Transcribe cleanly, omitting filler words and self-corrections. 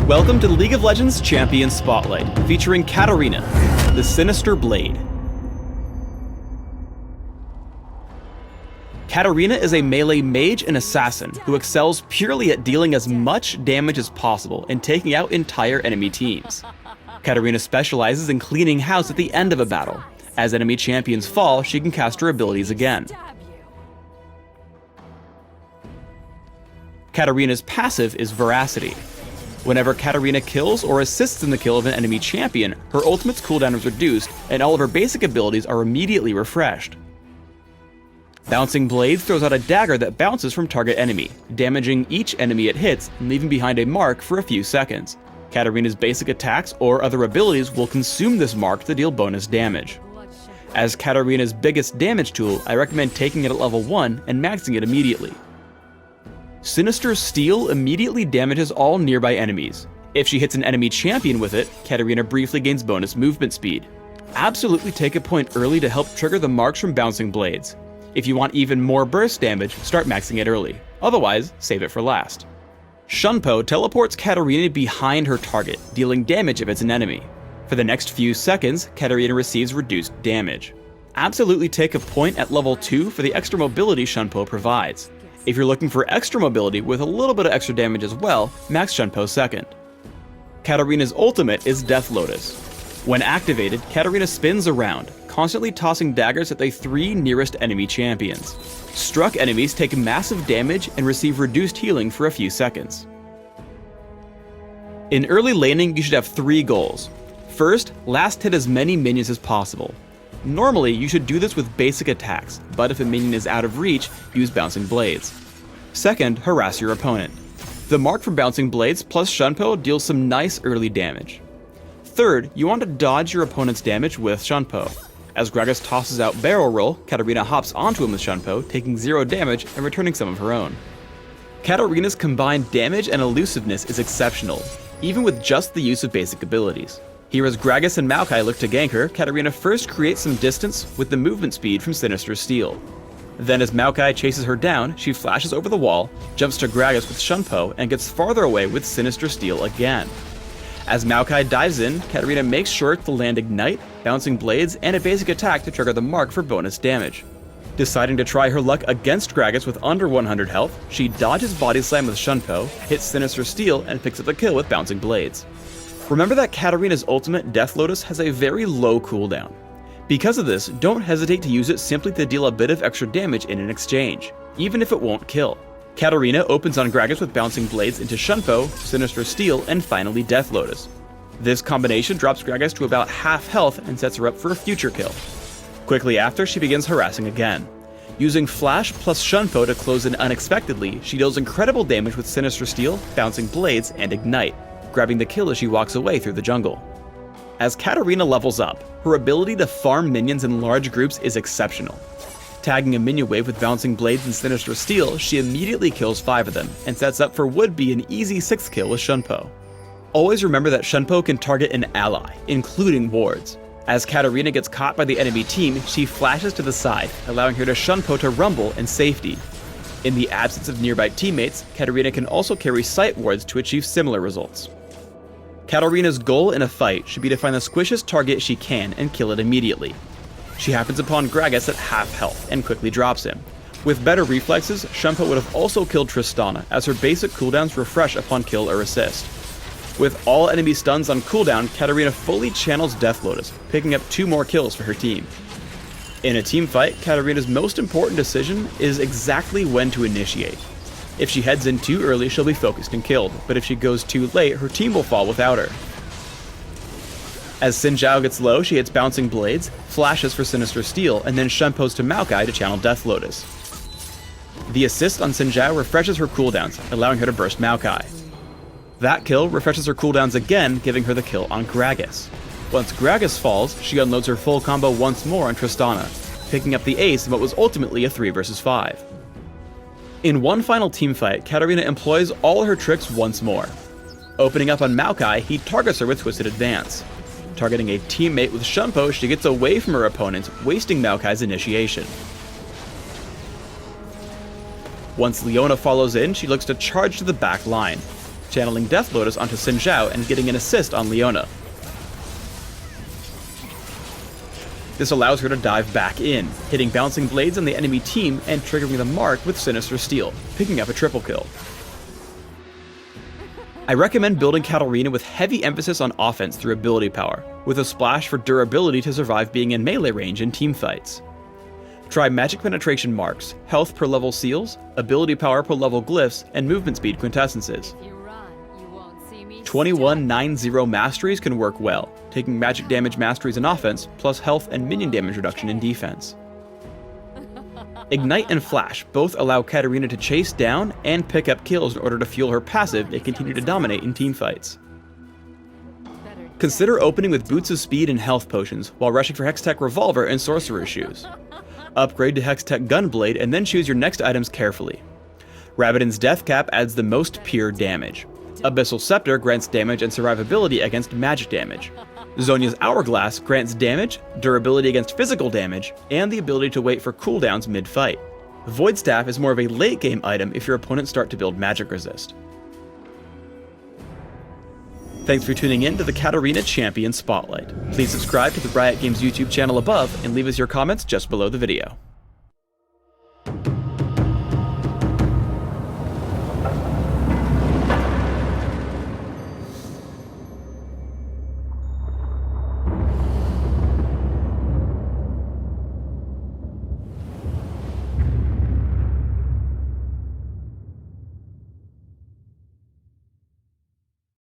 Welcome to the League of Legends Champion Spotlight, featuring Katarina, the Sinister Blade. Katarina is a melee mage and assassin who excels purely at dealing as much damage as possible and taking out entire enemy teams. Katarina specializes in cleaning house at the end of a battle. As enemy champions fall, she can cast her abilities again. Katarina's passive is Veracity. Whenever Katarina kills or assists in the kill of an enemy champion, her ultimate's cooldown is reduced and all of her basic abilities are immediately refreshed. Bouncing Blades throws out a dagger that bounces from target enemy, damaging each enemy it hits and leaving behind a mark for a few seconds. Katarina's basic attacks or other abilities will consume this mark to deal bonus damage. As Katarina's biggest damage tool, I recommend taking it at level 1 and maxing it immediately. Sinister Steel immediately damages all nearby enemies. If she hits an enemy champion with it, Katarina briefly gains bonus movement speed. Absolutely take a point early to help trigger the marks from Bouncing Blades. If you want even more burst damage, start maxing it early. Otherwise, save it for last. Shunpo teleports Katarina behind her target, dealing damage if it's an enemy. For the next few seconds, Katarina receives reduced damage. Absolutely take a point at level 2 for the extra mobility Shunpo provides. If you're looking for extra mobility with a little bit of extra damage as well, max Shunpo second. Katarina's ultimate is Death Lotus. When activated, Katarina spins around, constantly tossing daggers at the 3 nearest enemy champions. Struck enemies take massive damage and receive reduced healing for a few seconds. In early laning, you should have 3 goals. First, last hit as many minions as possible. Normally, you should do this with basic attacks, but if a minion is out of reach, use Bouncing Blades. Second, harass your opponent. The mark from Bouncing Blades plus Shunpo deals some nice early damage. Third, you want to dodge your opponent's damage with Shunpo. As Gragas tosses out Barrel Roll, Katarina hops onto him with Shunpo, taking 0 damage and returning some of her own. Katarina's combined damage and elusiveness is exceptional, even with just the use of basic abilities. Here as Gragas and Maokai look to gank her, Katarina first creates some distance with the movement speed from Sinister Steel. Then as Maokai chases her down, she flashes over the wall, jumps to Gragas with Shunpo, and gets farther away with Sinister Steel again. As Maokai dives in, Katarina makes sure to land Ignite, Bouncing Blades, and a basic attack to trigger the mark for bonus damage. Deciding to try her luck against Gragas with under 100 health, she dodges Body Slam with Shunpo, hits Sinister Steel, and picks up the kill with Bouncing Blades. Remember that Katarina's ultimate, Death Lotus, has a very low cooldown. Because of this, don't hesitate to use it simply to deal a bit of extra damage in an exchange, even if it won't kill. Katarina opens on Gragas with Bouncing Blades into Shunpo, Sinister Steel, and finally Death Lotus. This combination drops Gragas to about half health and sets her up for a future kill. Quickly after, she begins harassing again. Using Flash plus Shunpo to close in unexpectedly, she deals incredible damage with Sinister Steel, Bouncing Blades, and Ignite, grabbing the kill as she walks away through the jungle. As Katarina levels up, her ability to farm minions in large groups is exceptional. Tagging a minion wave with Bouncing Blades and Sinister Steel, she immediately kills 5 of them, and sets up for would be an easy 6th kill with Shunpo. Always remember that Shunpo can target an ally, including wards. As Katarina gets caught by the enemy team, she flashes to the side, allowing her to Shunpo to rumble in safety. In the absence of nearby teammates, Katarina can also carry sight wards to achieve similar results. Katarina's goal in a fight should be to find the squishiest target she can and kill it immediately. She happens upon Gragas at half health and quickly drops him. With better reflexes, Shunpo would have also killed Tristana, as her basic cooldowns refresh upon kill or assist. With all enemy stuns on cooldown, Katarina fully channels Death Lotus, picking up 2 more kills for her team. In a team fight, Katarina's most important decision is exactly when to initiate. If she heads in too early, she'll be focused and killed, but if she goes too late, her team will fall without her. As Xin Zhao gets low, she hits Bouncing Blades, flashes for Sinister Steel, and then Shunpos to Maokai to channel Death Lotus. The assist on Xin Zhao refreshes her cooldowns, allowing her to burst Maokai. That kill refreshes her cooldowns again, giving her the kill on Gragas. Once Gragas falls, she unloads her full combo once more on Tristana, picking up the ace in what was ultimately a 3 vs 5. In one final teamfight, Katarina employs all her tricks once more. Opening up on Maokai, he targets her with Twisted Advance. Targeting a teammate with Shunpo, she gets away from her opponent, wasting Maokai's initiation. Once Leona follows in, she looks to charge to the back line. channeling Death Lotus onto Xin Zhao and getting an assist on Leona. This allows her to dive back in, hitting bouncing blades on the enemy team and triggering the mark with Sinister Steel, picking up a triple kill. I recommend building Katarina with heavy emphasis on offense through ability power, with a splash for durability to survive being in melee range in team fights. Try magic penetration marks, health per level seals, ability power per level glyphs, and movement speed quintessences. 21-9-0 masteries can work well, taking magic damage masteries in offense, plus health and minion damage reduction in defense. Ignite and Flash both allow Katarina to chase down and pick up kills in order to fuel her passive and continue to dominate in teamfights. Consider opening with Boots of Speed and Health Potions, while rushing for Hextech Revolver and Sorcerer's Shoes. Upgrade to Hextech Gunblade and then choose your next items carefully. Rabbidan's Death Cap adds the most pure damage. Abyssal Scepter grants damage and survivability against magic damage. Zhonya's Hourglass grants damage, durability against physical damage, and the ability to wait for cooldowns mid-fight. Void Staff is more of a late-game item if your opponents start to build magic resist. Thanks for tuning in to the Katarina Champion Spotlight. Please subscribe to the Riot Games YouTube channel above and leave us your comments just below the video.